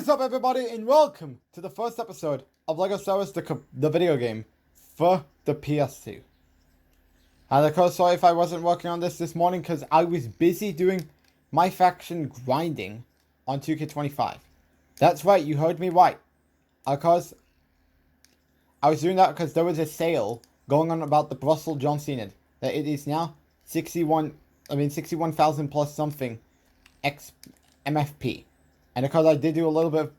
What is up, everybody, and welcome to the first episode of LEGO Star Wars the video game for the PS2. And of course, sorry if I wasn't working on this morning because I was busy doing my faction grinding on 2K25. That's right, you heard me right. Of course, I was doing that because there was a sale going on about the Brussels John Cena. That it is now 61,000 plus something MFP. And of course, I did do a little bit of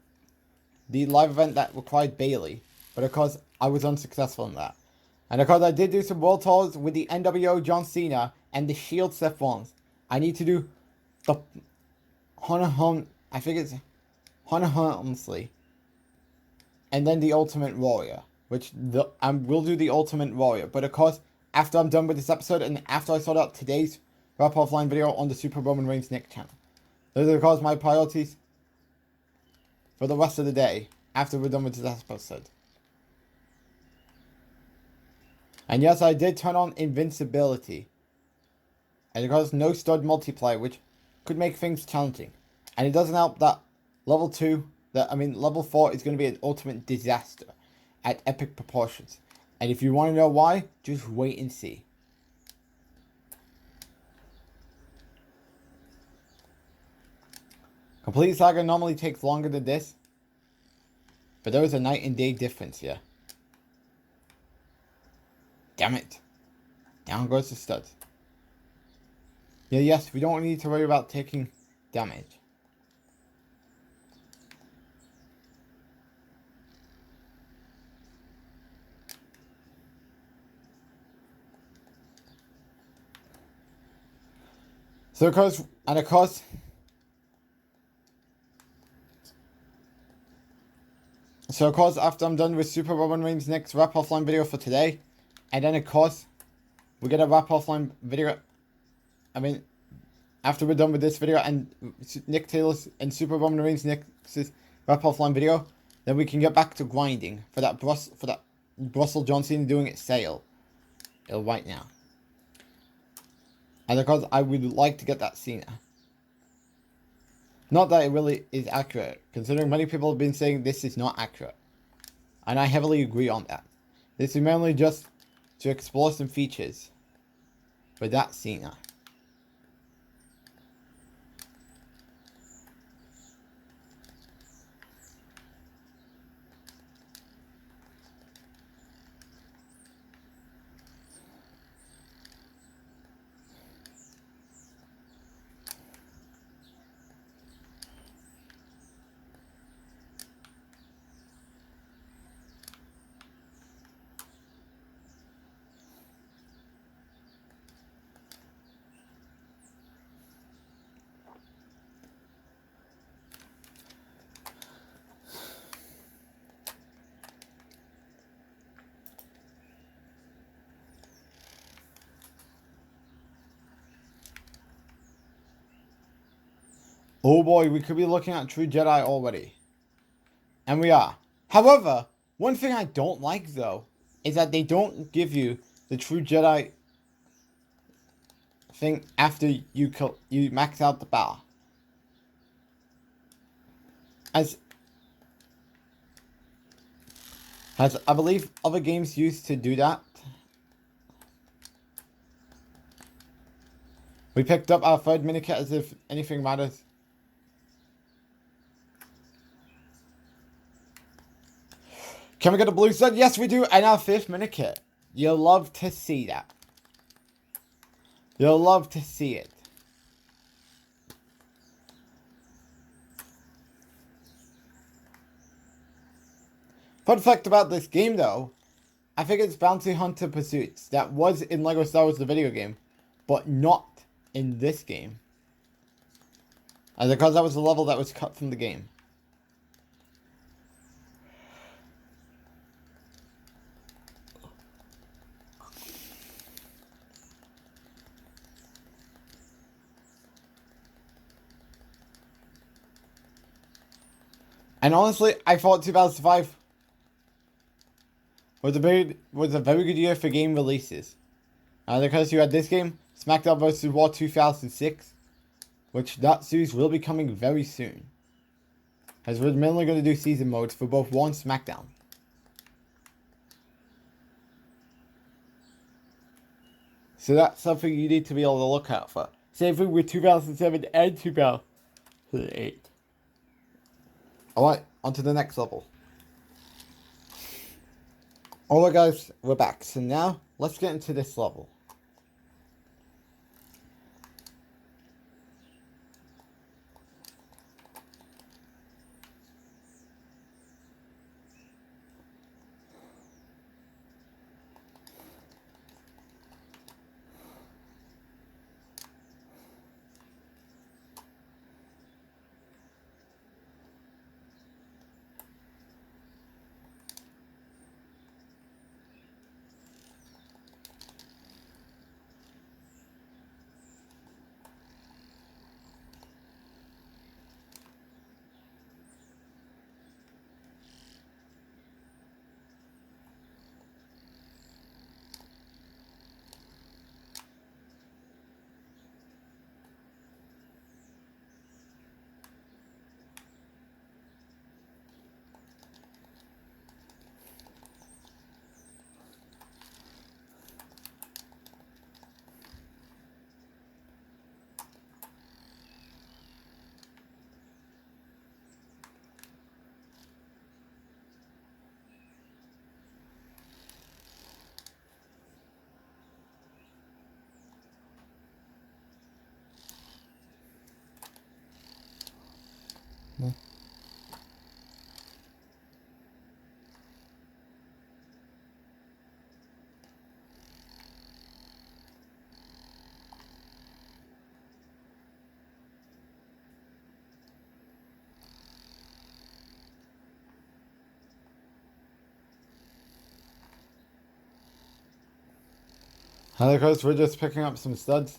the live event that required Bailey, but of course, I was unsuccessful in that. And of course, I did do some world tours with the NWO John Cena and the Shield Seth Rollins. I need to do the I think it's Hunter Helmsley, and then the Ultimate Warrior, which I will do the Ultimate Warrior. But of course, after I'm done with this episode and after I sort out today's Rap Offline video on the Super Roman Reigns Nick channel, those are of course my priorities for the rest of the day after we're done with this episode. And yes, I did turn on invincibility. And of course, no stud multiplayer, which could make things challenging. And it doesn't help that level 4 is going to be an ultimate disaster at epic proportions. And if you want to know why, just wait and see. Complete Saga normally takes longer than this, but there is a night and day difference here. Damn it. Down goes the studs. Yeah, yes, we don't need to worry about taking damage. So of course, after I'm done with Super Roman Reigns' next Rap Offline video for today, and then of course, we get a Rap Offline video, after we're done with this video and Nick Taylor's and Super Roman Reigns' next Rap Offline video, then we can get back to grinding for that Brussels John Cena doing its sale right now. And of course, I would like to get that Cena. Not that it really is accurate, considering many people have been saying this is not accurate. And I heavily agree on that. This is mainly just to explore some features for that Cena. Oh boy, we could be looking at True Jedi already. And we are. However, one thing I don't like though, is that they don't give you the True Jedi thing after you max out the bar. As I believe other games used to do that. We picked up our third minikit as if anything matters. Can we get a blue stud? Yes, we do. And our fifth minikit. You'll love to see that. You'll love to see it. Fun fact about this game, though. I think it's Bounty Hunter Pursuits. That was in LEGO Star Wars the video game. But not in this game. And because that was the level that was cut from the game. And honestly, I thought 2005 was a very good year for game releases. Because you had this game, SmackDown vs. Raw 2006, which that series will be coming very soon. As we're mainly going to do season modes for both Raw and SmackDown. So that's something you need to be able to look out for. Same thing with 2007 and 2008. Alright, on to the next level. Alright guys, we're back. So now, let's get into this level. Hello guys, we're just picking up some studs.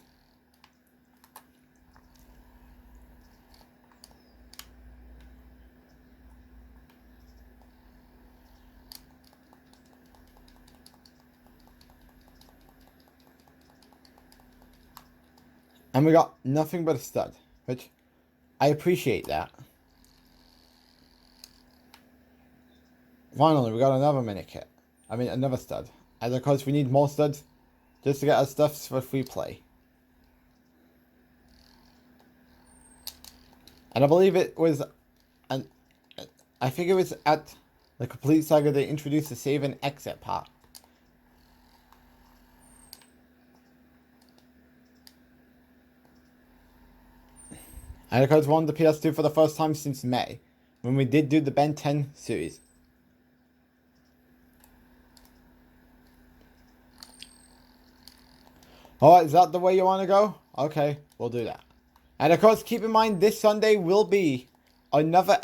And we got nothing but a stud, which I appreciate that. Finally, we got another mini kit. I mean, another stud. And of course, we need more studs just to get our stuff for free play. And I believe it was, I think it was at the Complete Saga they introduced the save and exit part. And of course, won the PS2 for the first time since May, when we did do the Ben 10 series. Alright, is that the way you want to go? Okay, we'll do that. And of course, keep in mind, this Sunday will be another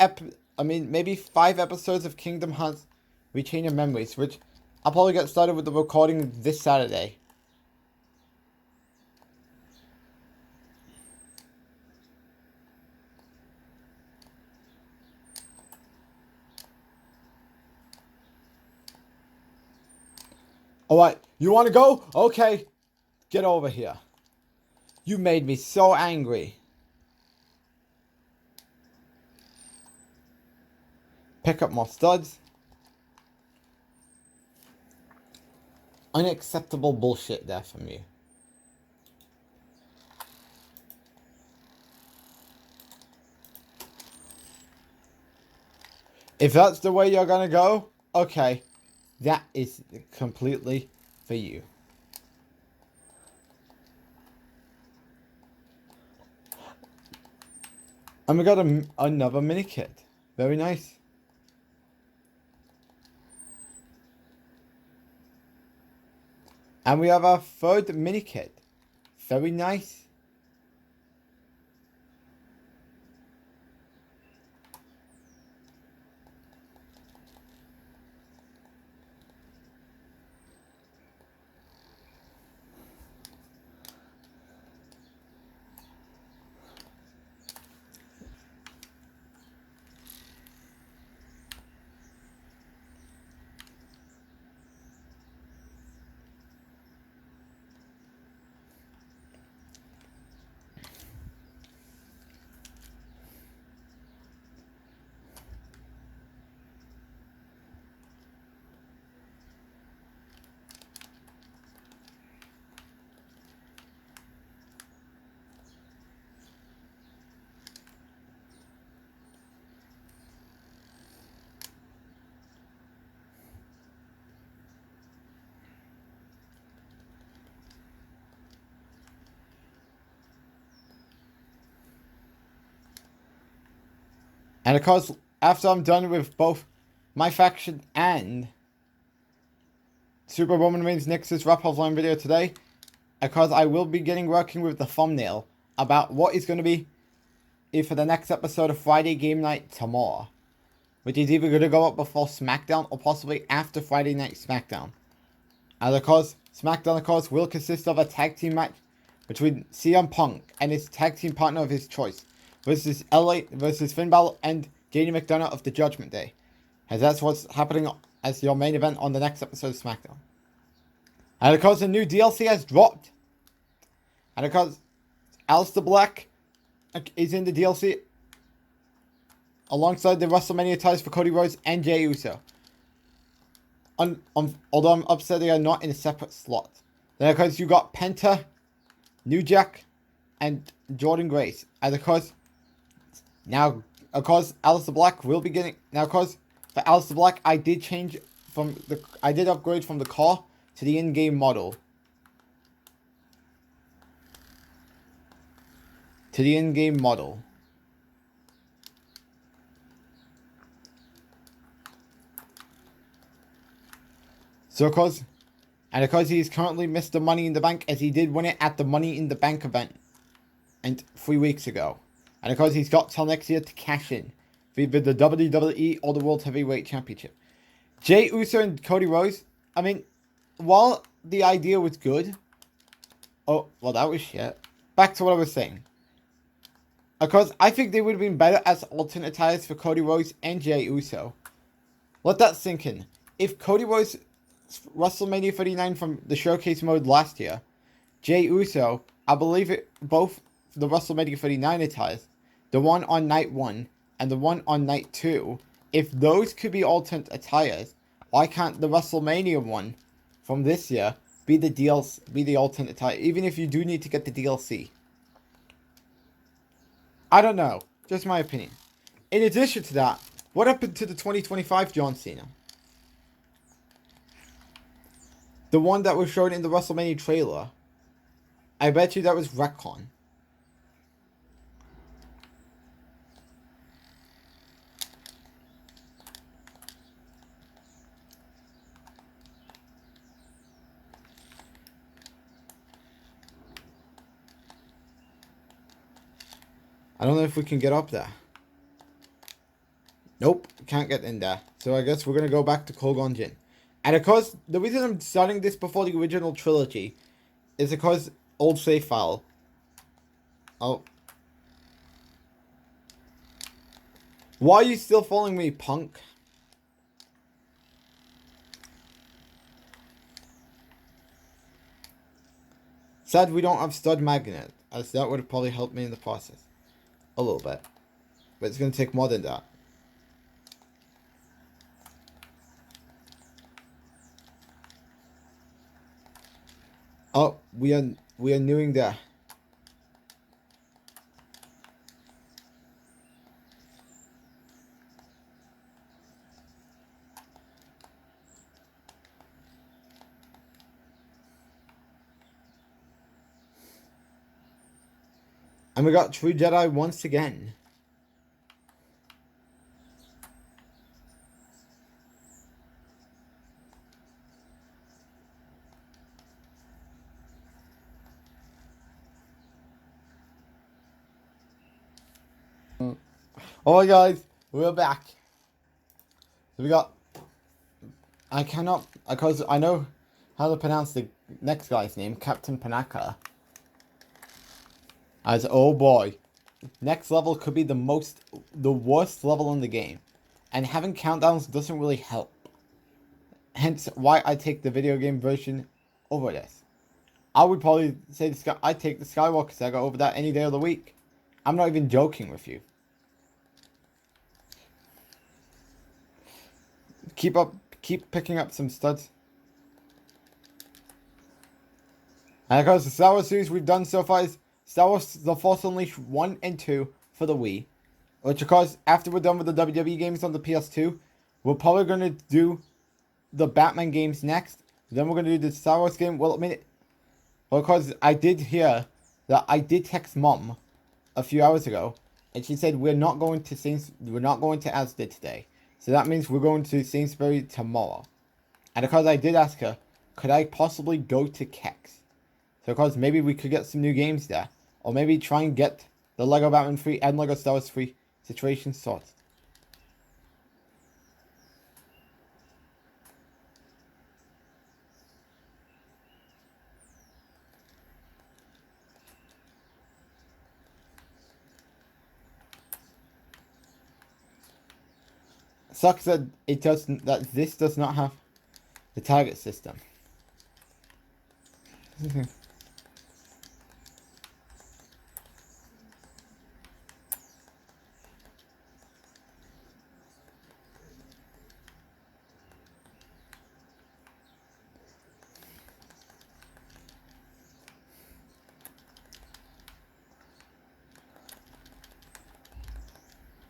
maybe 5 episodes of Kingdom Hearts Rechain of Memories, which I'll probably get started with the recording this Saturday. Alright, you want to go? Okay, get over here. You made me so angry. Pick up more studs. Unacceptable bullshit there from you. If that's the way you're gonna go, okay. That is completely for you. And we got another mini kit. Very nice. And we have our third mini kit. Very nice. And of course, after I'm done with both my faction and Super Roman Reigns Nick's Rap Line video today, because I will be working with the thumbnail about what is going to be for the next episode of Friday Game Night tomorrow, which is either going to go up before SmackDown or possibly after Friday Night SmackDown. And of course, SmackDown of course will consist of a tag team match between CM Punk and his tag team partner of his choice versus Finn Balor and JD McDonough of the Judgment Day, as that's what's happening as your main event on the next episode of SmackDown. And of course, the new DLC has dropped. And of course, Aleister Black is in the DLC alongside the WrestleMania ties for Cody Rhodes and Jey Uso. Although I'm upset they are not in a separate slot. Then of course you got Penta, New Jack, and Jordan Grace. And of course, now of course Aleister Black will be getting. Now of course for Aleister Black I did upgrade from the car to the in-game model. So of course, he's currently Mr. Money in the Bank, as he did win it at the Money in the Bank event and 3 weeks ago. And of course he's got till next year to cash in for either the WWE or the World Heavyweight Championship. Jey Uso and Cody Rhodes, I mean, while the idea was good, oh, well that was shit. Back to what I was saying. Of course, I think they would have been better as alternate attires for Cody Rhodes and Jey Uso. Let that sink in. If Cody Rhodes WrestleMania 39 from the showcase mode last year, Jey Uso, I believe both the WrestleMania 39 attires, the one on night 1 and the one on night 2, if those could be alternate attires, why can't the WrestleMania one from this year be the alternate attire, even if you do need to get the DLC? I don't know. Just my opinion. In addition to that, what happened to the 2025 John Cena? The one that was shown in the WrestleMania trailer. I bet you that was retcon. I don't know if we can get up there. Nope, can't get in there. So I guess we're going to go back to Kogon Jin. And of course, the reason I'm starting this before the original trilogy is because old save file. Oh. Why are you still following me, punk? Sad we don't have stud magnet, as that would have probably helped me in the process. A little bit. But it's going to take more than that. Oh, we are doing that. And we got True Jedi once again. Alright guys, we're back. So we got, I cannot, because I know how to pronounce the next guy's name, Captain Panaka. As, oh boy, next level could be the worst level in the game. And having countdowns doesn't really help. Hence why I take the video game version over this. I would probably say I'd take the Skywalker Saga over that any day of the week. I'm not even joking with you. Keep picking up some studs. And of course, the Star Wars series we've done so far is Star Wars The Force Unleashed 1 and 2 for the Wii. Which of course, after we're done with the WWE games on the PS2, we're probably going to do the Batman games next. Then we're going to do the Star Wars game. Well, I mean, because I did hear that I did text Mom a few hours ago and she said we're not going to Asda today. So that means we're going to Sainsbury tomorrow. And because I did ask her, could I possibly go to Kex? So because maybe we could get some new games there. Or maybe try and get the Lego Batman 3 and Lego Star Wars 3 situation sorted. Sucks that this does not have the target system.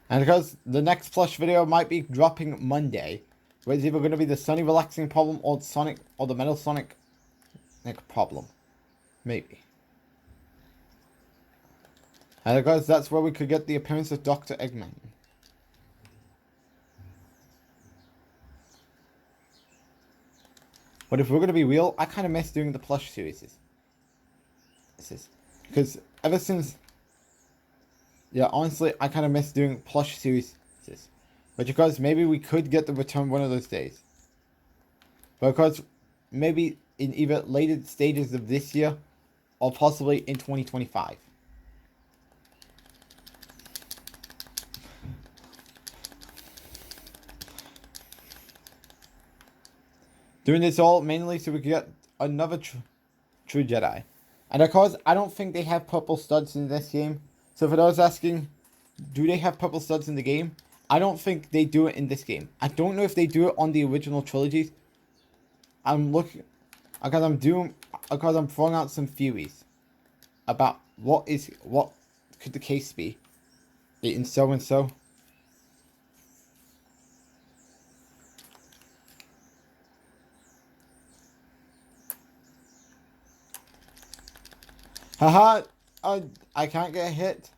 And because the next plush video might be dropping Monday, where it's either going to be the Sunny relaxing problem or the Metal Sonic problem. Maybe. And because that's where we could get the appearance of Dr. Eggman. But if we're going to be real, I kind of miss doing the plush series. Because ever since... Yeah, honestly, I kind of miss doing plush series. But because maybe we could get the return one of those days. But because maybe in either later stages of this year or possibly in 2025. Doing this all mainly so we could get another true Jedi. And of course, I don't think they have purple studs in this game. So for those asking, do they have purple studs in the game? I don't think they do it in this game. I don't know if they do it on the original trilogies. I'm looking, because I'm throwing out some theories about what could the case be in so and so. Haha, I can't get hit.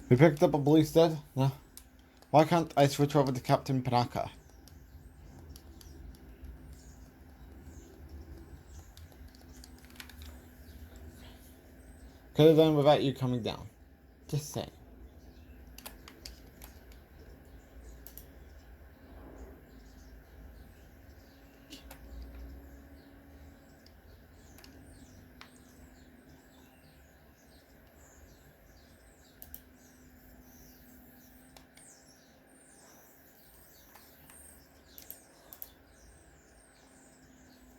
We picked up a blue stud? No. Why can't I switch over to Captain Panaka? Could have done without you coming down. Just saying.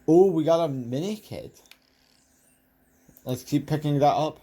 Oh, we got a mini kit. Let's keep picking that up.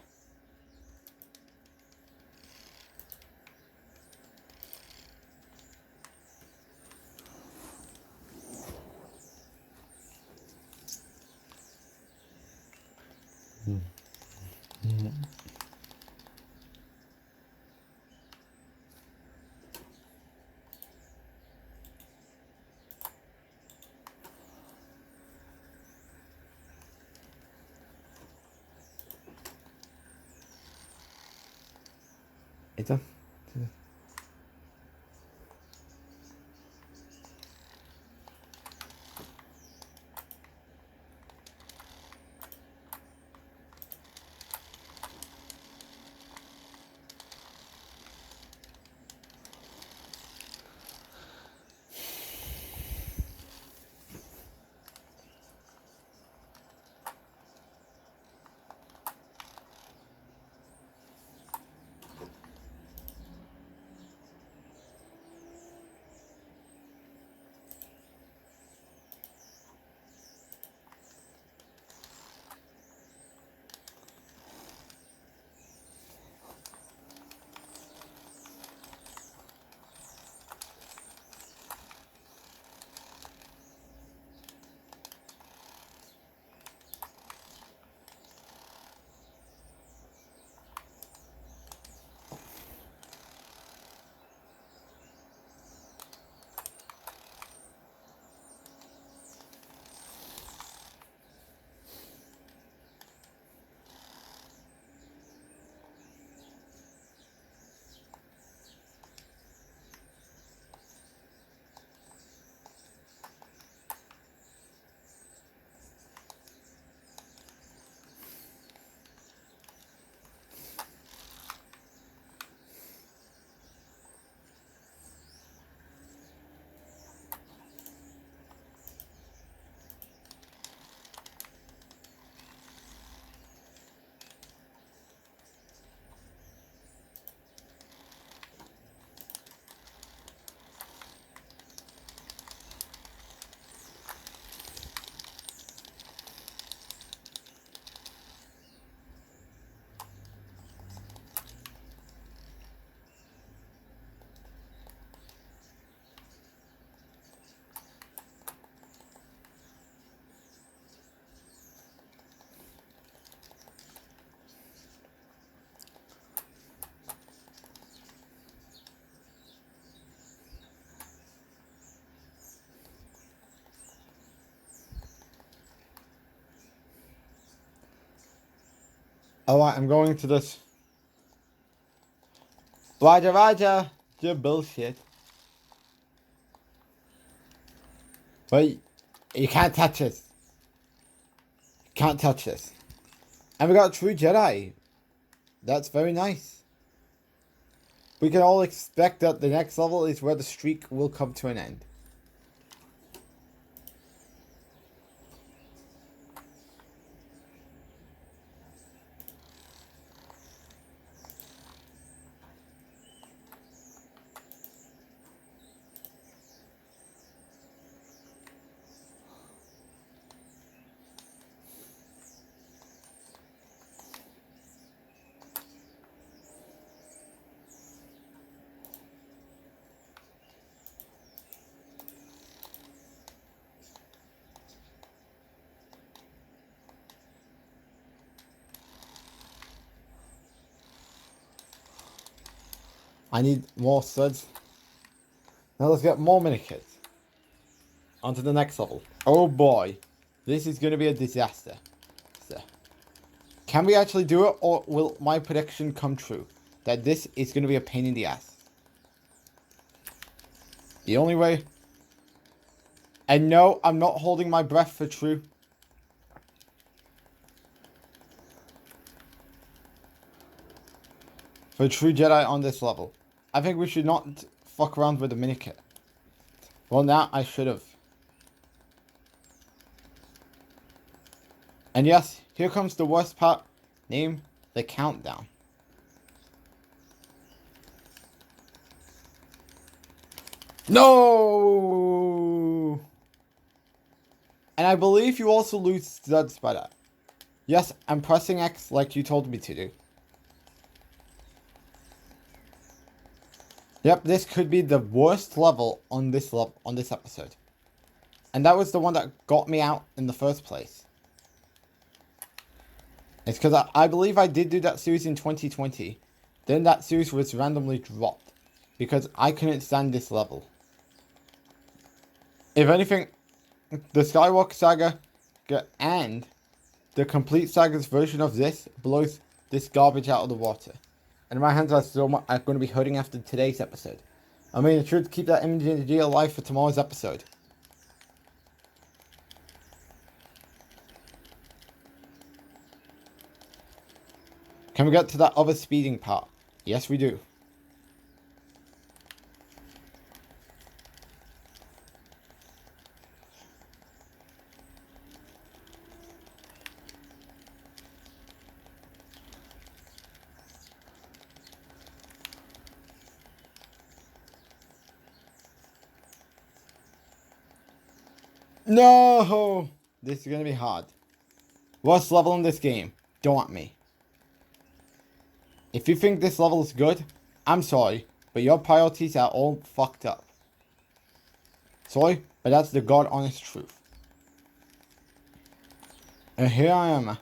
It's a... Alright, I'm going to this. Raja, you bullshit. Wait, you can't touch this. You can't touch this. And we got a true Jedi. That's very nice. We can all expect that the next level is where the streak will come to an end. I need more studs. Now let's get more mini kits. On to the next level. Oh boy. This is going to be a disaster. So, can we actually do it, or will my prediction come true? That this is going to be a pain in the ass. The only way... And no, I'm not holding my breath for true. For true Jedi on this level. I think we should not fuck around with the mini kit. Well, now I should have. And yes, here comes the worst part. Name the countdown. No! And I believe you also lose studs by that. Yes, I'm pressing X like you told me to do. Yep, this could be the worst level on this episode. And that was the one that got me out in the first place. It's because I believe I did do that series in 2020. Then that series was randomly dropped. Because I couldn't stand this level. If anything, the Skywalker Saga and the Complete Saga's version of this blows this garbage out of the water. And my hands are still going to be hurting after today's episode. I mean, I should keep that energy alive for tomorrow's episode. Can we get to that other speeding part? Yes, we do. No! This is going to be hard. Worst level in this game. Don't at me. If you think this level is good, I'm sorry, but your priorities are all fucked up. Sorry, but that's the God honest truth. And here I am,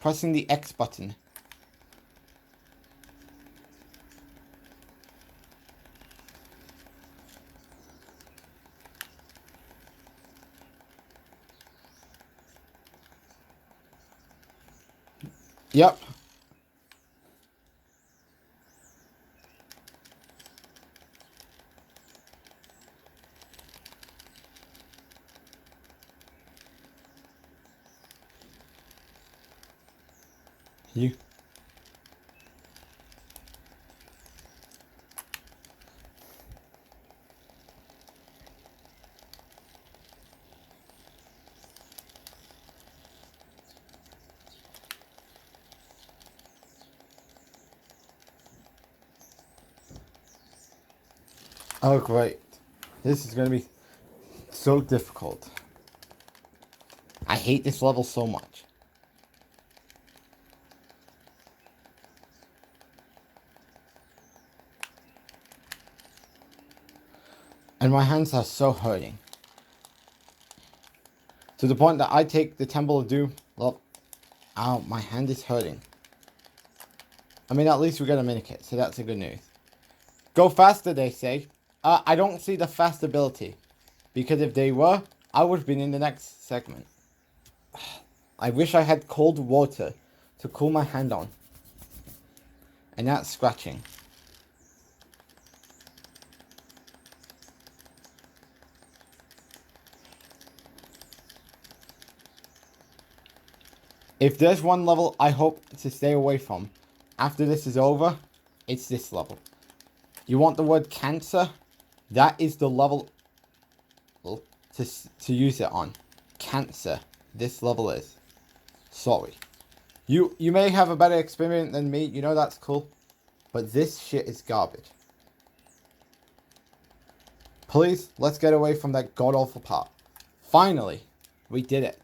pressing the X button. Yep. You. Oh great. This is going to be so difficult. I hate this level so much. And my hands are so hurting. To the point that I take the Temple of Doom. Well, ow, my hand is hurting. I mean, at least we got a mini kit, so that's a good news. Go faster, they say. I don't see the fast ability. Because if they were, I would have been in the next segment. I wish I had cold water to cool my hand on. And that's scratching. If there's one level I hope to stay away from after this is over, it's this level. You want the word cancer? That is the level to use it on. Cancer. This level is. Sorry. You may have a better experience than me. You know that's cool. But this shit is garbage. Please, let's get away from that god-awful part. Finally, we did it.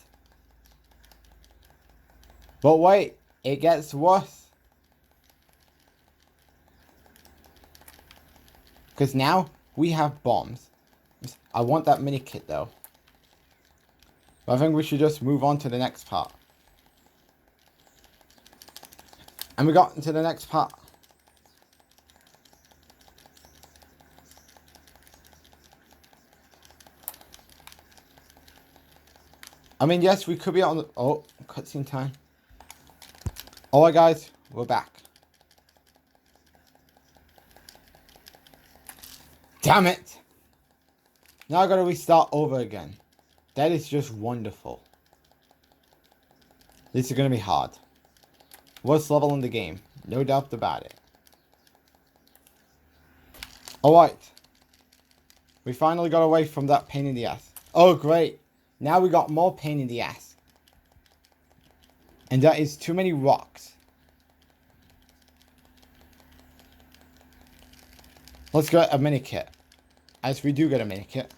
But wait, it gets worse. Because now we have bombs. I want that mini kit though. But I think we should just move on to the next part. And we got into the next part. I mean, yes, we could be on the... Oh, cutscene time. Alright guys, we're back. Damn it! Now I gotta restart over again. That is just wonderful. This is gonna be hard. Worst level in the game. No doubt about it. Alright. We finally got away from that pain in the ass. Oh great. Now we got more pain in the ass. And that is too many rocks. Let's get a mini kit. As we do get a mini kit.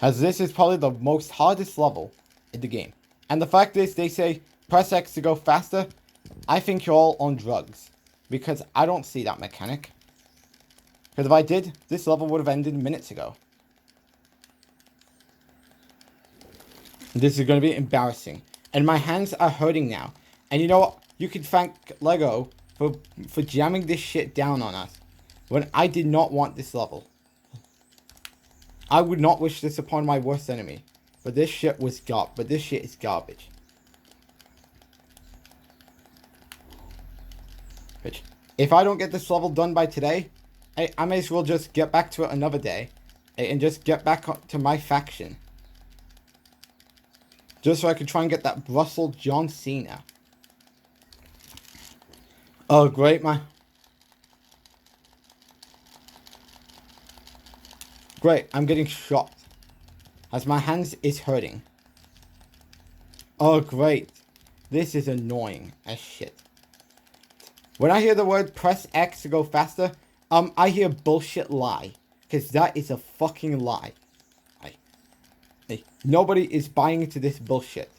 As this is probably the most hardest level in the game. And the fact is, they say press X to go faster. I think you're all on drugs. Because I don't see that mechanic. Because if I did, this level would have ended minutes ago. This is going to be embarrassing. And my hands are hurting now. And you know what? You can thank Lego for jamming this shit down on us. When I did not want this level. I would not wish this upon my worst enemy. But this shit is garbage. Which, if I don't get this level done by today, I may as well just get back to it another day. And just get back to my faction. Just so I could try and get that Brussels John Cena. Oh, great, man. Great, I'm getting shot. As my hands is hurting. Oh, great. This is annoying as shit. When I hear the word press X to go faster, I hear bullshit lie. Because that is a fucking lie. Nobody is buying into this bullshit.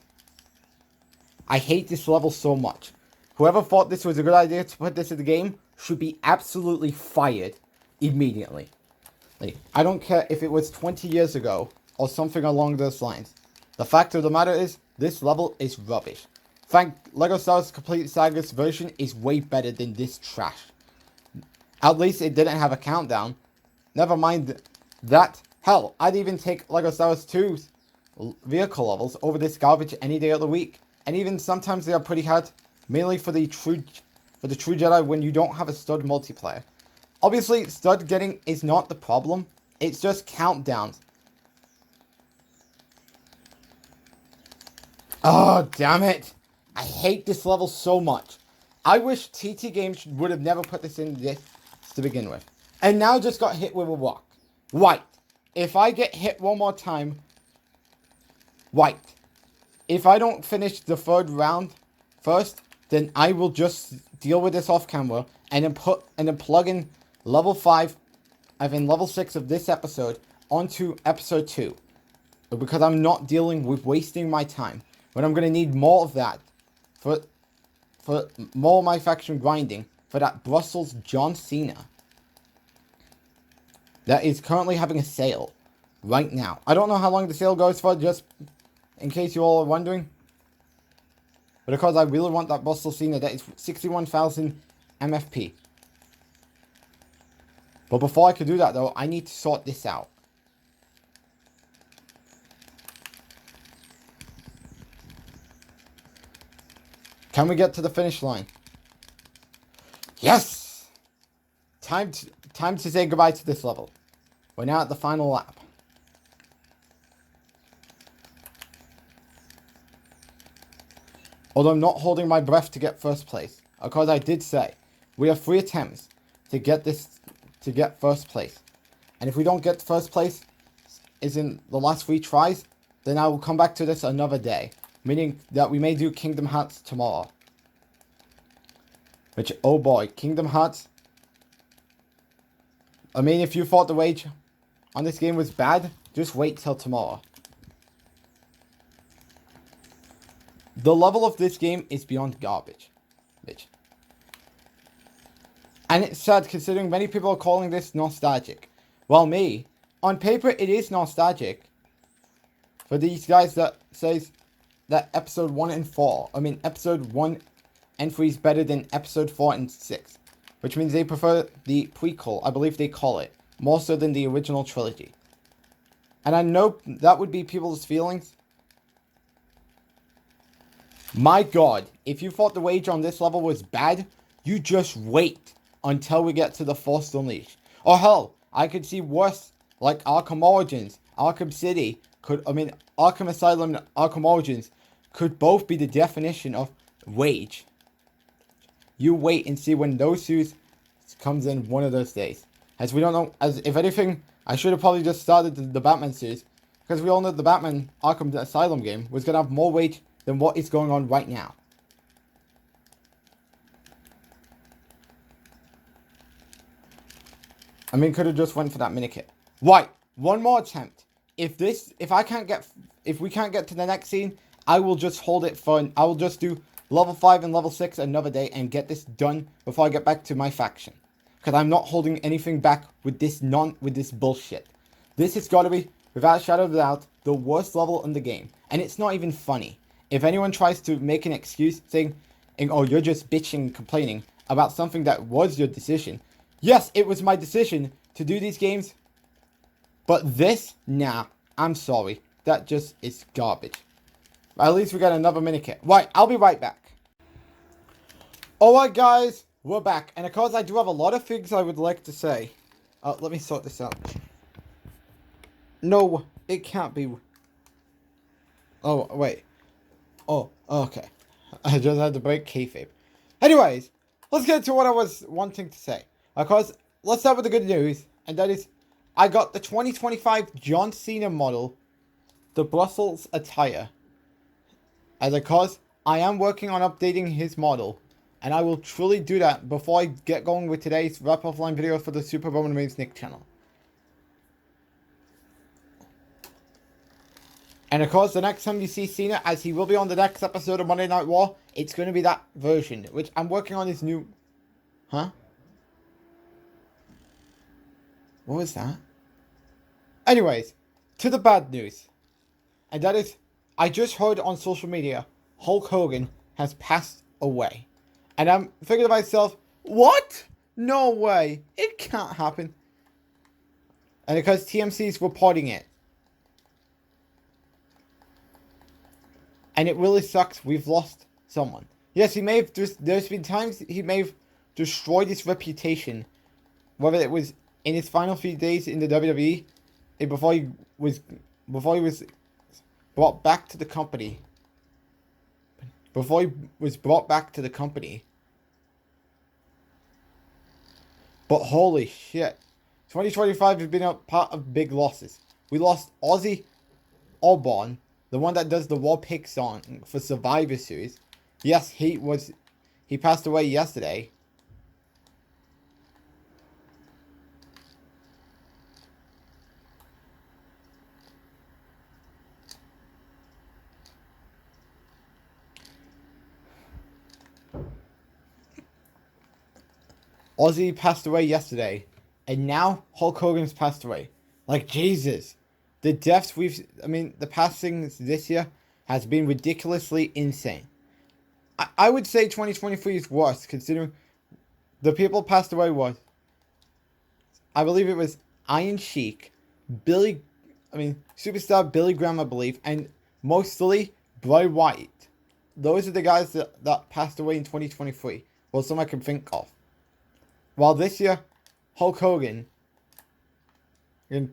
I hate this level so much. Whoever thought this was a good idea to put this in the game should be absolutely fired immediately. I don't care if it was 20 years ago or something along those lines. The fact of the matter is, this level is rubbish. Lego Star Wars Complete Saga's version is way better than this trash. At least it didn't have a countdown. Never mind that. Hell, I'd even take Lego Star Wars 2's vehicle levels over this garbage any day of the week. And even sometimes they are pretty hard. Mainly for the true Jedi when you don't have a stud multiplayer. Obviously, stud getting is not the problem. It's just countdowns. Oh, damn it. I hate this level so much. I wish TT Games would have never put this in this to begin with. And now just got hit with a rock. White. If I get hit one more time. White. If I don't finish the third round first, then I will just deal with this off camera and then plug in level 5, level 6 of this episode onto episode 2. Because I'm not dealing with wasting my time. When I'm going to need more of that for more of my faction grinding for that Brussels John Cena. That is currently having a sale right now. I don't know how long the sale goes for, just in case you all are wondering. But because I really want that Brussels Cena, that is 61,000 MFP. But before I can do that though, I need to sort this out. Can we get to the finish line? Yes! Time to say goodbye to this level. We're now at the final lap. Although I'm not holding my breath to get first place. Because I did say, we have 3 attempts to get first place. And if we don't get first place, is in the last 3 tries, then I will come back to this another day. Meaning that we may do Kingdom Hearts tomorrow. Which, oh boy, Kingdom Hearts. I mean, if you thought the wage on this game was bad, just wait till tomorrow. The level of this game is beyond garbage. And it's sad considering many people are calling this nostalgic. Well, me, on paper it is nostalgic. For these guys that says that episode 1 and 4, I mean episode 1 and 3 is better than episode 4 and 6. Which means they prefer the prequel, I believe they call it, more so than the original trilogy. And I know that would be people's feelings. My god, if you thought the wage on this level was bad, you just wait until we get to the Force Unleashed. Or hell, I could see worse, like Arkham Origins, Arkham City, Arkham Asylum and Arkham Origins could both be the definition of wage. You wait and see when those suits comes in one of those days. As we don't know, as if anything, I should have probably just started the Batman series. Because we all know the Batman Arkham Asylum game was going to have more weight than what is going on right now. I mean, could have just went for that mini kit. Right, one more attempt. If we can't get to the next scene, I will just hold it for, I will just do level 5 and level 6 another day and get this done before I get back to my faction. Because I'm not holding anything back with this bullshit. This has got to be, without a shadow of a doubt, the worst level in the game. And it's not even funny. If anyone tries to make an excuse saying, oh, you're just bitching and complaining about something that was your decision. Yes, it was my decision to do these games. But this, nah, I'm sorry. That just is garbage. At least we got another mini kit. Right, I'll be right back. Alright guys, we're back. And of course I do have a lot of things I would like to say. Let me sort this out. No, it can't be. Oh, wait. Oh, okay. I just had to break kayfabe. Anyways, let's get to what I was wanting to say. Of course, let's start with the good news. And that is, I got the 2025 John Cena model, the Brussels attire. And of course, I am working on updating his model. And I will truly do that before I get going with today's Rap Offline video for the SuperAJStylesNick channel. And of course, the next time you see Cena, as he will be on the next episode of Monday Night Raw, it's going to be that version, which I'm working on his new... Huh? What was that? Anyways, to the bad news. And that is, I just heard on social media, Hulk Hogan has passed away. And I'm thinking to myself, what? No way. It can't happen. And because TMC is reporting it. And it really sucks. We've lost someone. Yes, he may have there's been times he may have destroyed his reputation. Whether it was in his final few days in the WWE, before he was brought back to the company. Before he was brought back to the company. But holy shit. 2025 has been a part of big losses. We lost Ozzy Osbourne, the one that does the War Pick song for Survivor Series. Yes, he passed away yesterday. Ozzy passed away yesterday. And now Hulk Hogan's passed away. Like, Jesus. The deaths the passings this year has been ridiculously insane. I would say 2023 is worse, considering the people passed away was, I believe it was Iron Sheik, Superstar Billy Graham, I believe, and mostly Bray Wyatt. those are the guys that passed away in 2023. Well, some I can think of. While this year, Hulk Hogan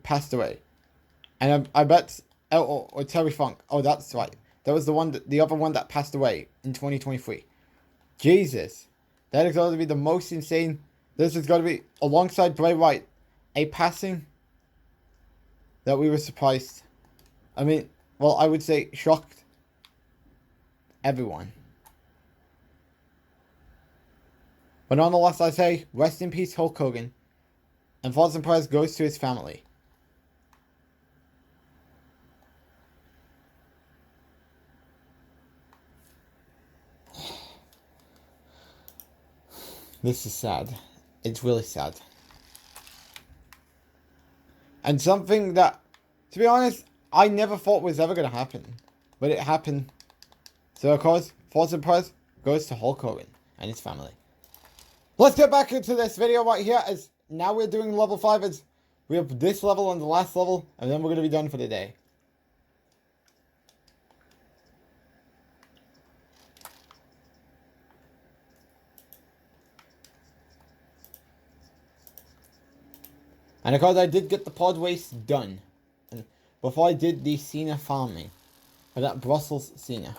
passed away. And I bet, or Terry Funk. Oh, that's right. That was the other one that passed away in 2023. Jesus. That is going to be the most insane. This is going to be, alongside Bray Wyatt, a passing that we were surprised. I mean, well, I would say shocked everyone. But nonetheless, I say, rest in peace, Hulk Hogan. And thoughts and prayers goes to his family. This is sad. It's really sad. And something that, to be honest, I never thought was ever going to happen. But it happened. So, of course, thoughts and prayers goes to Hulk Hogan and his family. Let's get back into this video right here, as now we're doing level 5, as we have this level and the last level, and then we're going to be done for the day. And of course, I did get the pod race done. And before I did the Cena farming. Or that Brussels Cena.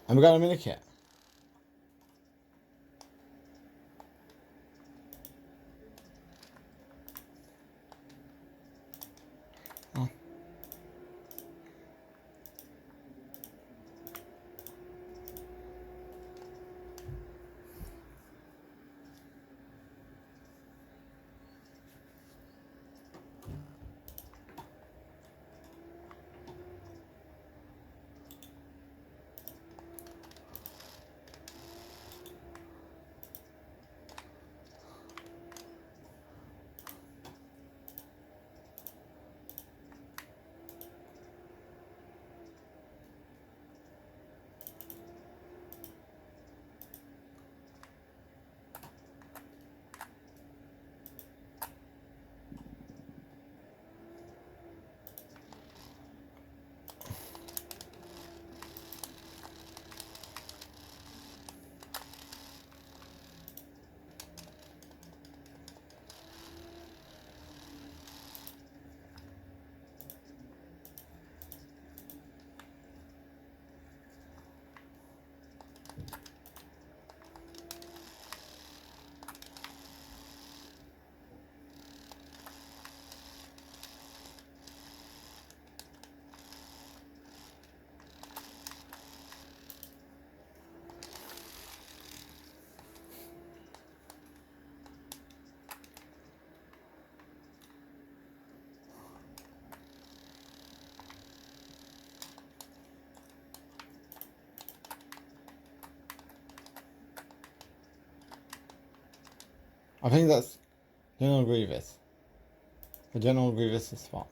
And we got a mini kit. Oh. I think that's General Grievous. The General Grievous' spot.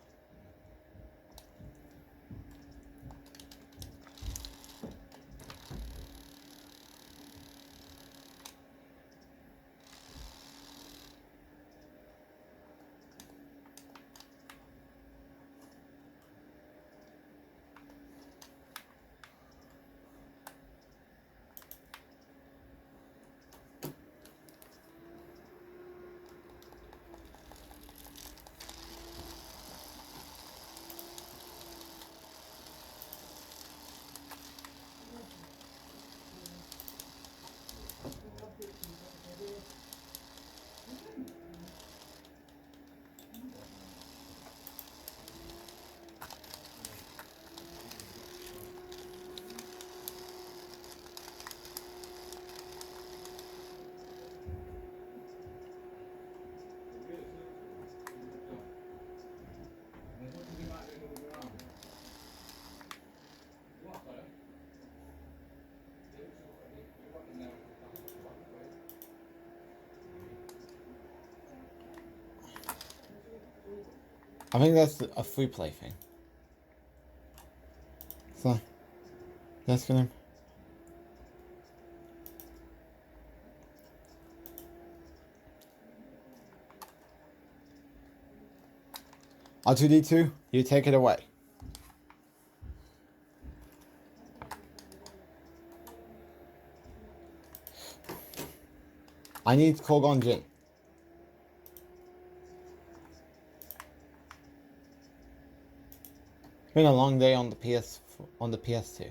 I think that's a free play thing. So, that's gonna... R2D2, you take it away. I need Kogon Jin. It's been a long day on the PS2.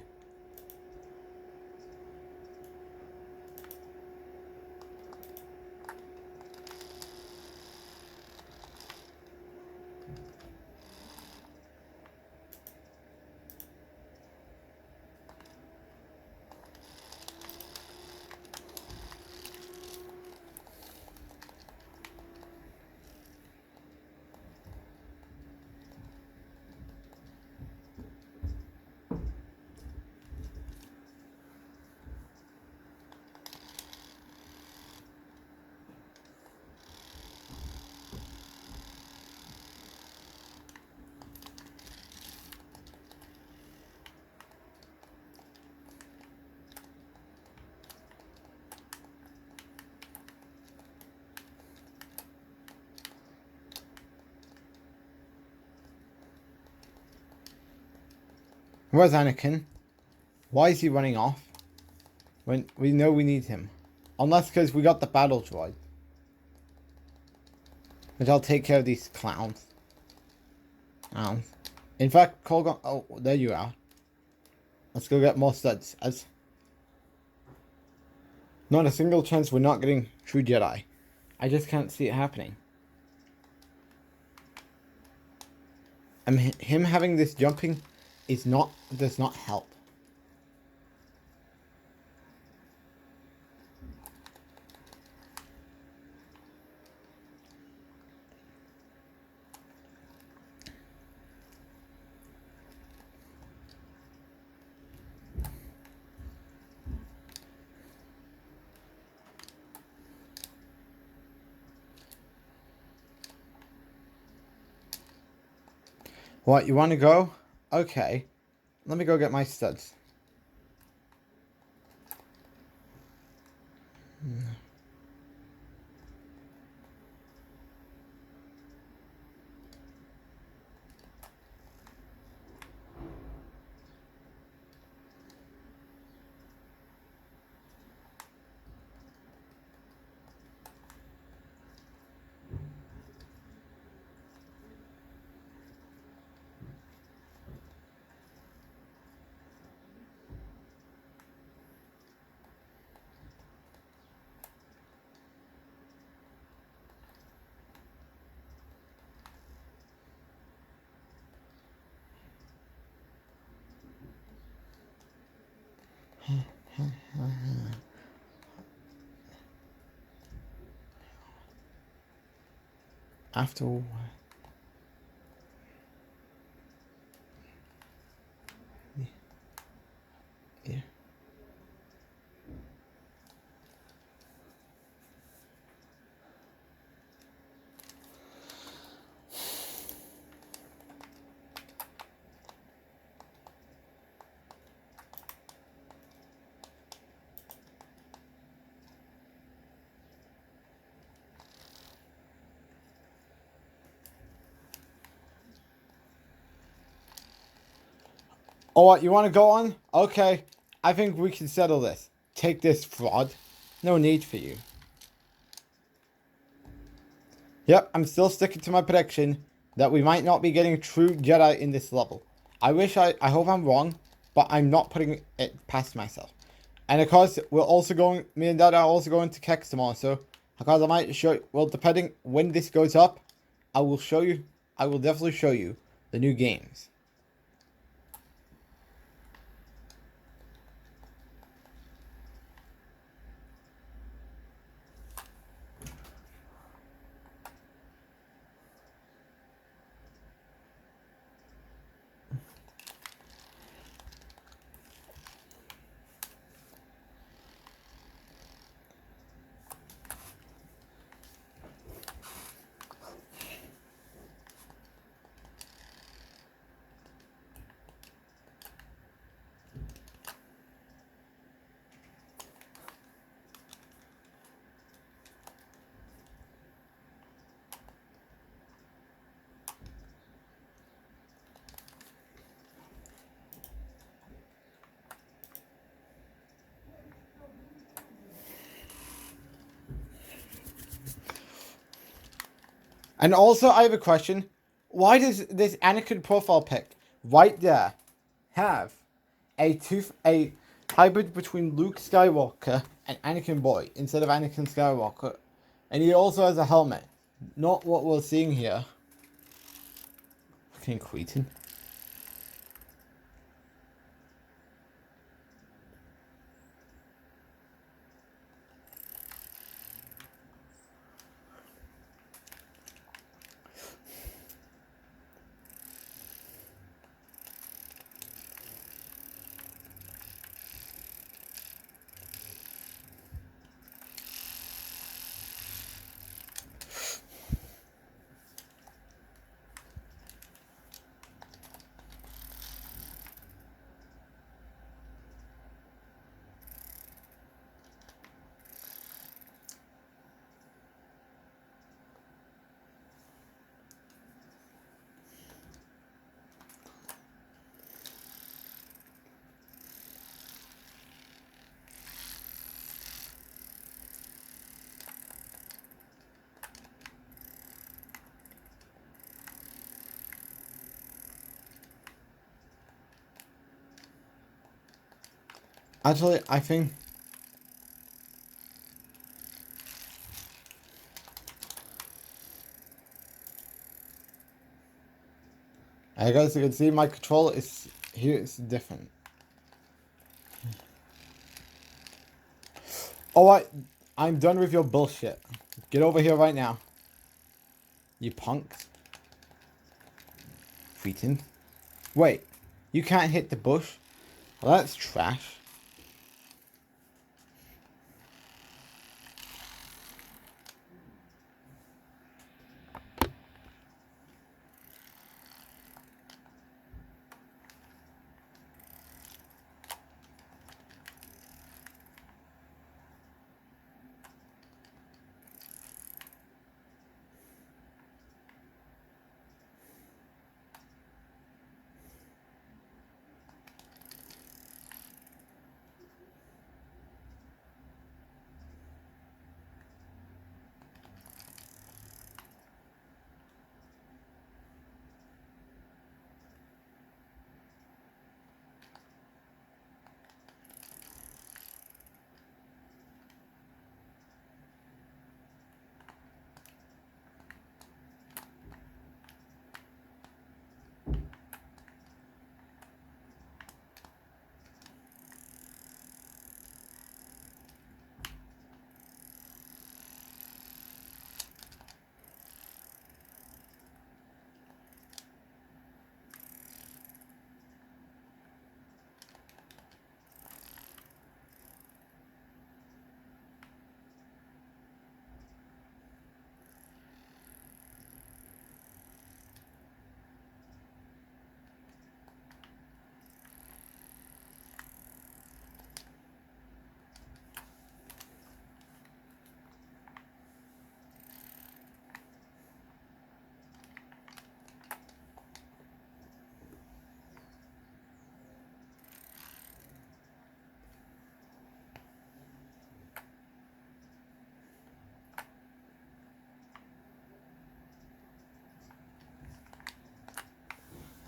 Where's Anakin? Why is he running off? When we know we need him. Unless because we got the battle droid. Which I'll take care of these clowns. In fact, Kogon... Oh, there you are. Let's go get more studs. Not a single chance we're not getting true Jedi. I just can't see it happening. And him having this jumping does not help. What, you want to go? Okay. Let me go get my studs. After all... Yeah. Oh, what? You want to go on? Okay. I think we can settle this. Take this, fraud. No need for you. Yep, I'm still sticking to my prediction that we might not be getting true Jedi in this level. I hope I'm wrong, but I'm not putting it past myself. And of course, me and Dad are also going to Kex tomorrow, so because I might show, well, depending when this goes up, I will definitely show you the new games. And also, I have a question. Why does this Anakin profile pic right there have a hybrid between Luke Skywalker and Anakin Boy instead of Anakin Skywalker? And he also has a helmet. Not what we're seeing here. Fucking Cretin. Actually, I think... I guess you can see my control is... Here it's different. Alright, I'm done with your bullshit. Get over here right now. You punks. Cretin. Wait, you can't hit the bush? Well, that's trash.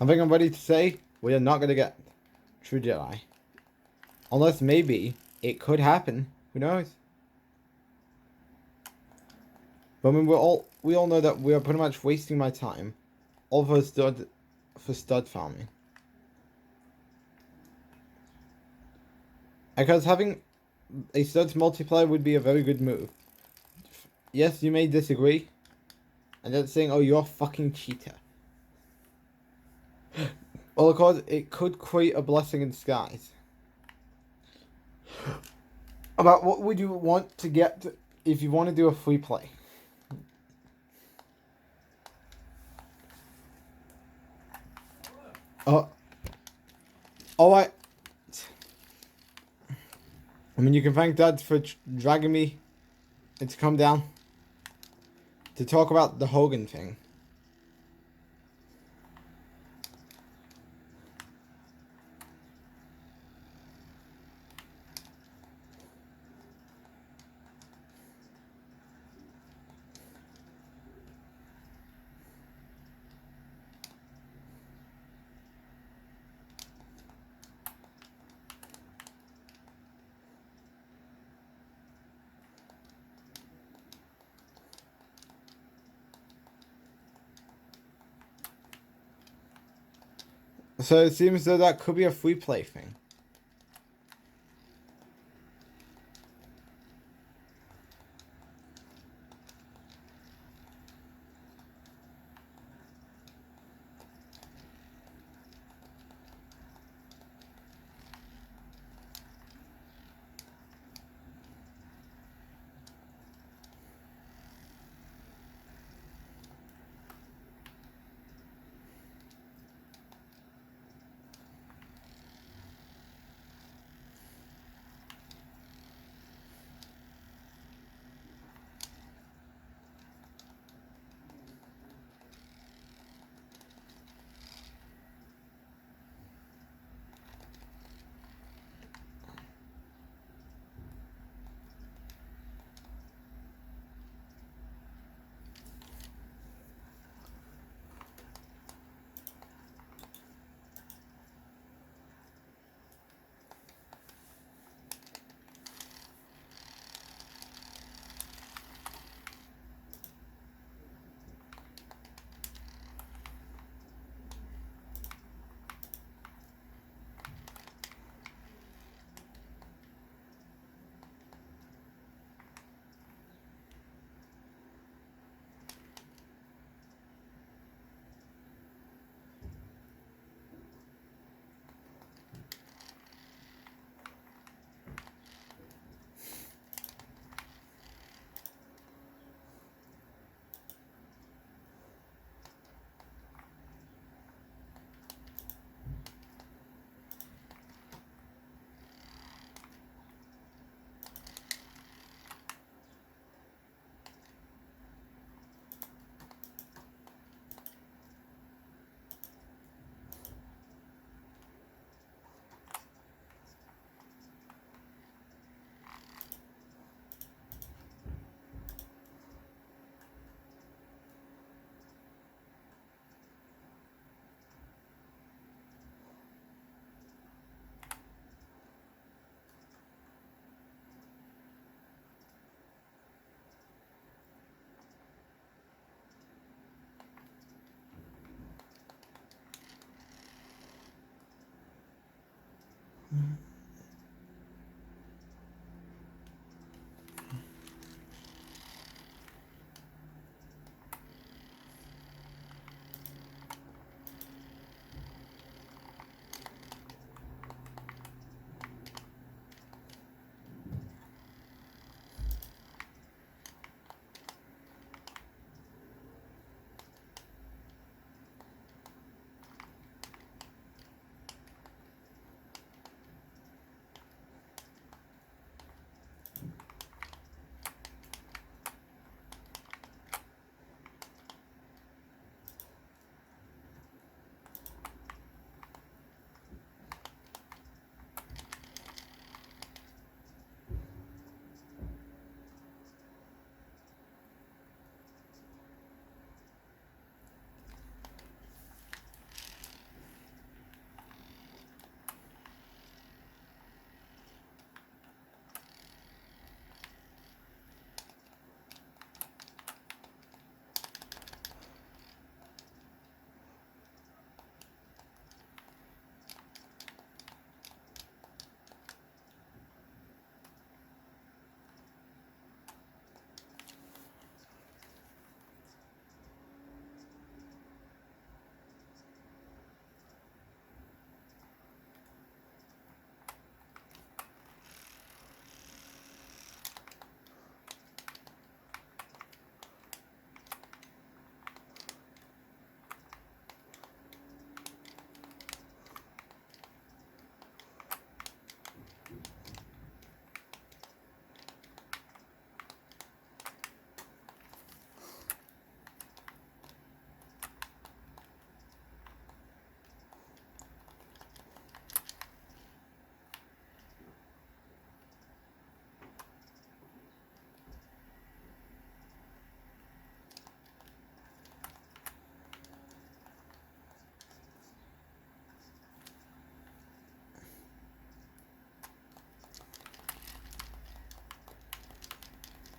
I think I'm ready to say we are not going to get True Jedi. Unless maybe it could happen. Who knows? But I mean, we all know that we are pretty much wasting my time all for stud farming. Because having a studs multiplayer would be a very good move. Yes, you may disagree. And that's saying, oh, you're a fucking cheater. Well, of course, it could create a blessing in disguise. About what would you want to get if you want to do a free play? Alright. I mean, you can thank Dad for dragging me to come down to talk about the Hogan thing. So it seems that that could be a free play thing.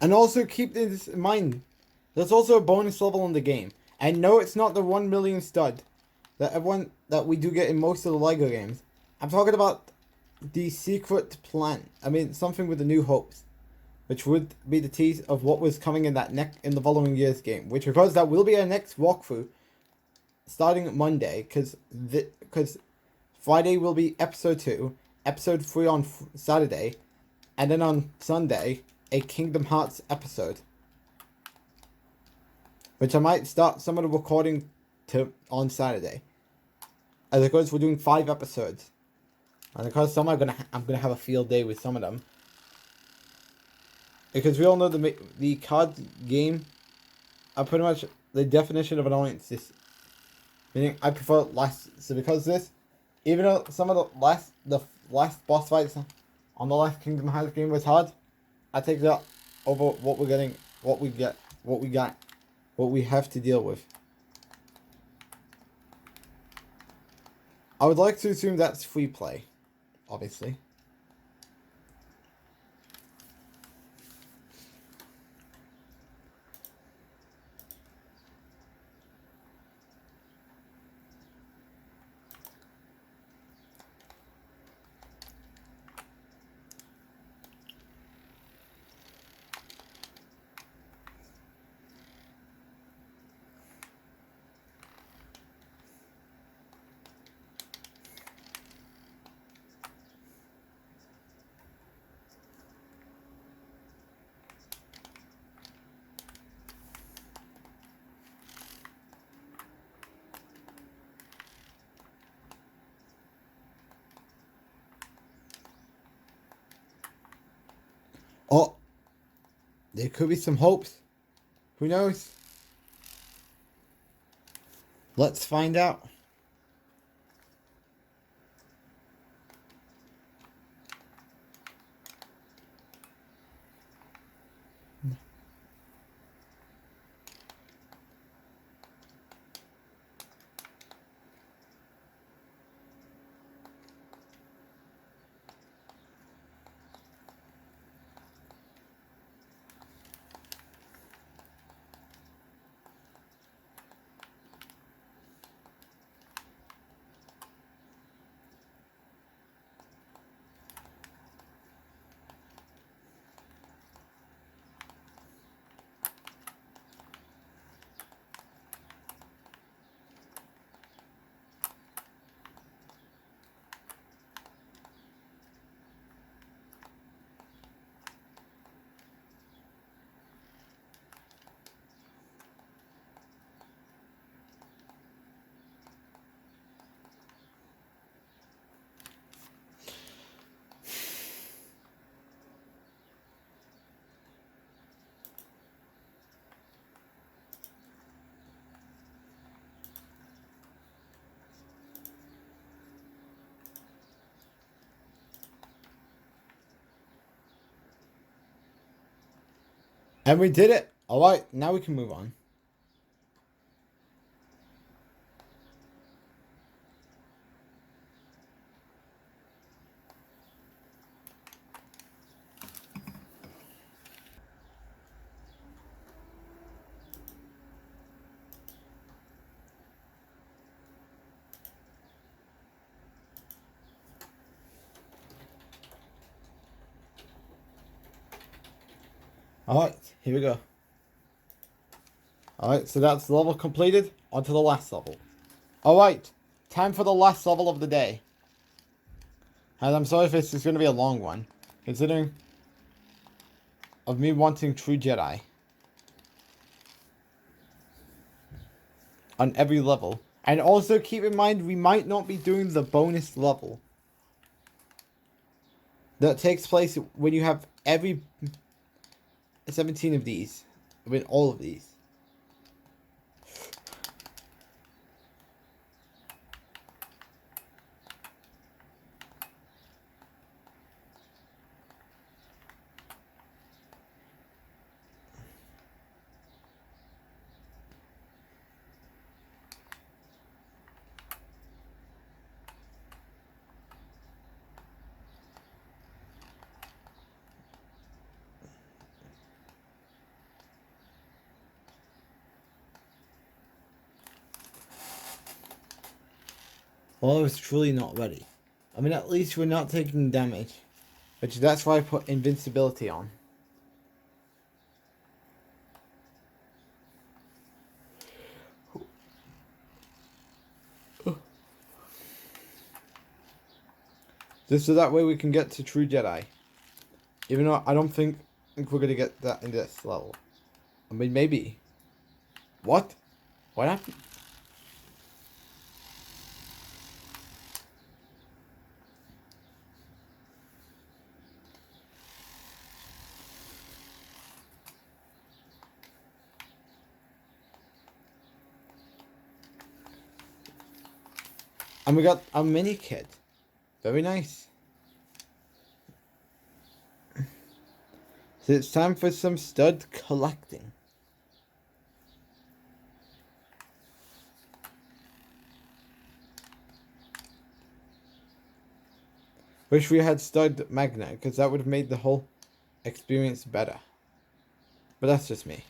And also keep this in mind, there's also a bonus level in the game. And no, it's not the 1 million stud. that we do get in most of the Lego games. I'm talking about the secret plan. I mean, something with the New Hopes, which would be the tease of what was coming in in the following year's game. Which, because that will be our next walkthrough, starting Monday, because Friday will be episode 2, episode 3 on Saturday, and then on Sunday a Kingdom Hearts episode, which I might start some of the recording on Saturday. As it goes, we're doing 5 episodes, and because some I'm gonna have a field day with some of them, because we all know the card game are pretty much the definition of annoyance. Meaning I prefer less. So because of this, even though some of the last boss fights on the last Kingdom Hearts game was hard, I take that over what we're getting, what we have to deal with. I would like to assume that's free play, obviously. Oh, there could be some hopes. Who knows? Let's find out. And we did it. Alright, now we can move on. Alright, here we go. Alright, so that's the level completed. On to the last level. Alright, time for the last level of the day. And I'm sorry if this is going to be a long one, considering of me wanting true Jedi on every level. And also keep in mind, we might not be doing the bonus level that takes place when you have every 17 of these. I mean, all of these. Well, I was truly not ready. I mean, at least we're not taking damage. Which that's why I put invincibility on. Just so that way we can get to True Jedi. Even though I don't think we're going to get that in this level. I mean, maybe. What? What happened? And we got a mini kit. Very nice. So it's time for some stud collecting. Wish we had stud magnet, because that would have made the whole experience better. But that's just me.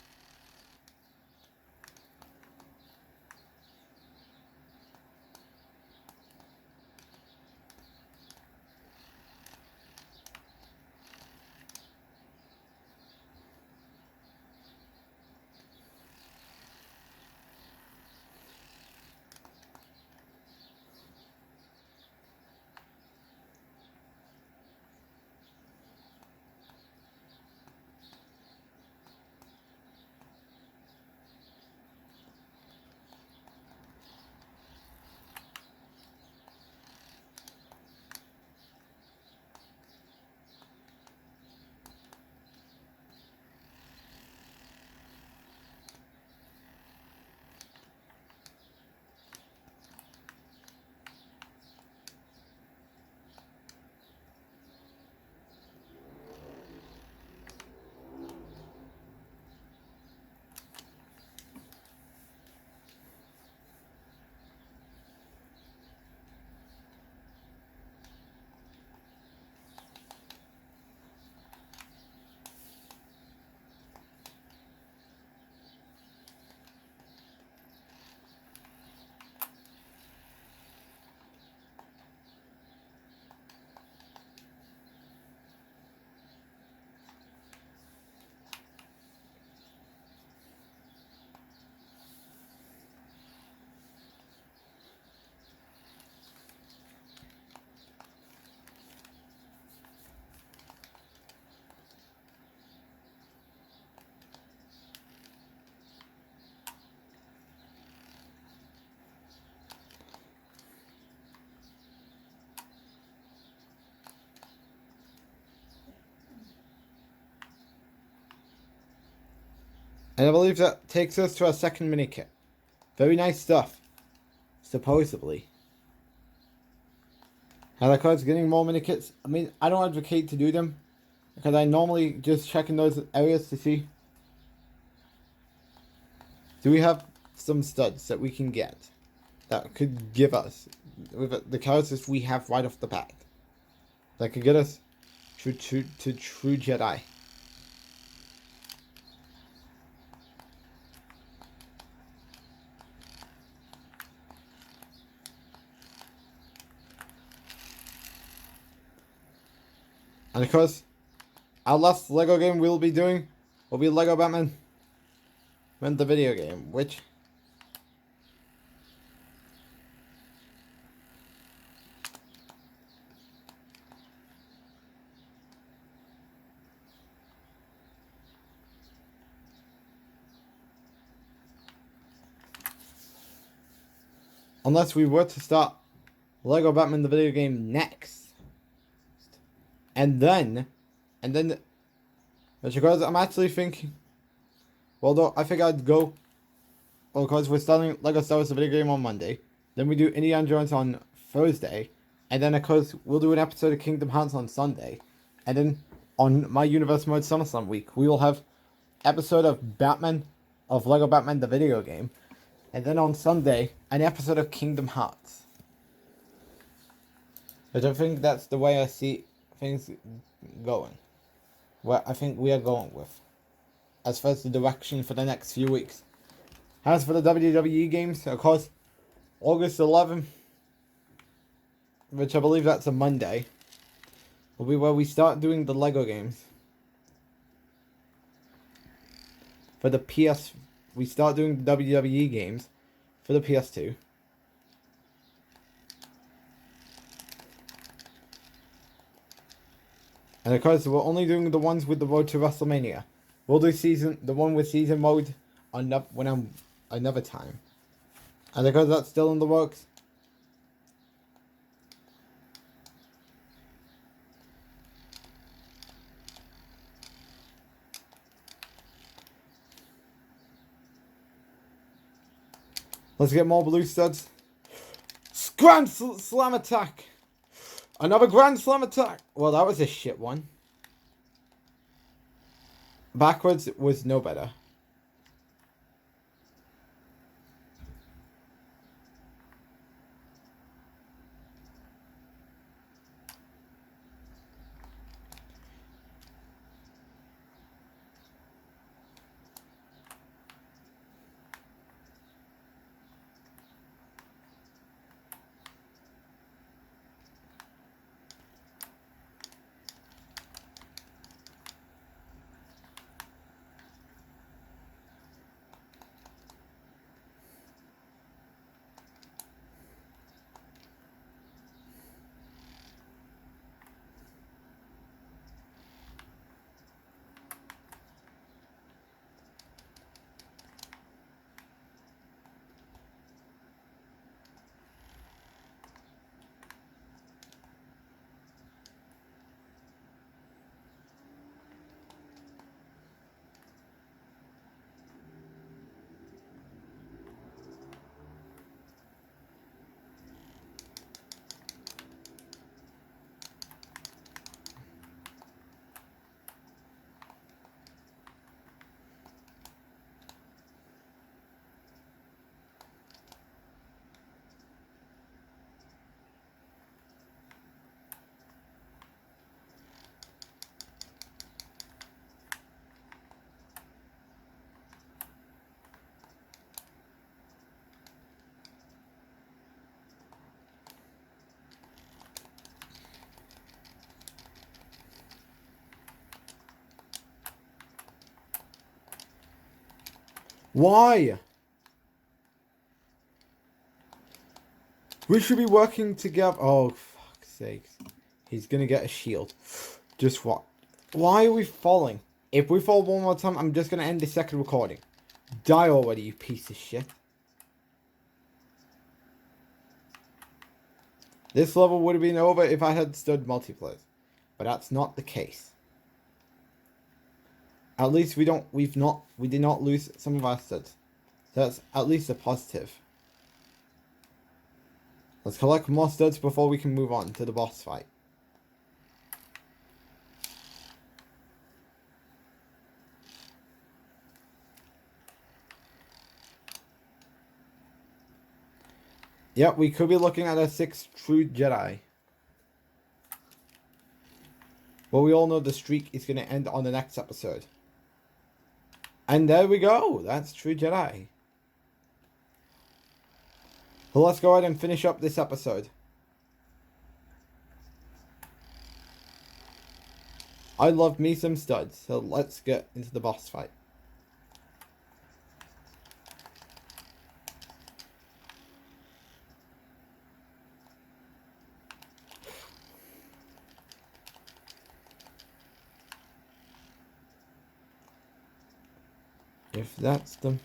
And I believe that takes us to our second mini kit. Very nice stuff. Supposedly. And of course, getting more mini kits. I mean, I don't advocate to do them. Because I normally just check in those areas to see. Do we have some studs that we can get? That could give us. With the characters we have right off the bat. That could get us to True Jedi. And of course, our last LEGO game we'll be doing will be LEGO Batman and the video game, which unless we were to start LEGO Batman the video game next. And then, but because I'm actually thinking, well, though, I think I'd go, well, because we're starting LEGO Star Wars the video game on Monday, then we do Indiana Jones on Thursday, and then, of course, we'll do an episode of Kingdom Hearts on Sunday, and then on My Universe Mode SummerSlam week, we will have episode of Batman, of LEGO Batman the video game, and then on Sunday, an episode of Kingdom Hearts. But I think that's the way I see things going. Where I think we are going with. As far as the direction for the next few weeks. As for the WWE games, of course, August 11th, which I believe that's a Monday, will be where we start doing the Lego games. For the PS, we start doing the WWE games for the PS2. And of course, we're only doing the ones with the road to WrestleMania. We'll do the one with season mode another time. And because that's still in the works. Let's get more blue studs. Grand Slam attack! Another Grand Slam attack! Well, that was a shit one. Backwards was no better. Why? We should be working together. Oh, fuck's sakes. He's gonna get a shield. Just what? Why are we falling? If we fall one more time, I'm just gonna end the second recording. Die already, you piece of shit. This level would have been over if I had stood multiplayer. But that's not the case. At least we did not lose some of our studs. So that's at least a positive. Let's collect more studs before we can move on to the boss fight. Yep, we could be looking at a 6th true Jedi. Well, we all know the streak is going to end on the next episode. And there we go. That's True Jedi. Well, let's go ahead and finish up this episode. I love me some studs, so let's get into the boss fight. If that's the...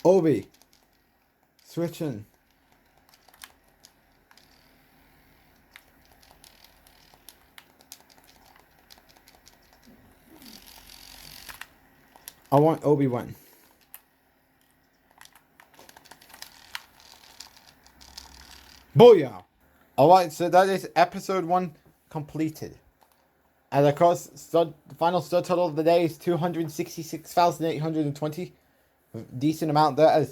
Obi. Switching. I want Obi-Wan. Booyah! Alright, so that is episode 1 completed. And of course, the final stud total of the day is 266,820. Decent amount there.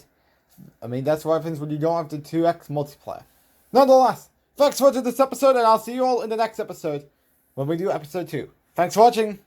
That's what happens when you don't have the 2x multiplier. Nonetheless, thanks for watching this episode, and I'll see you all in the next episode when we do episode 2. Thanks for watching!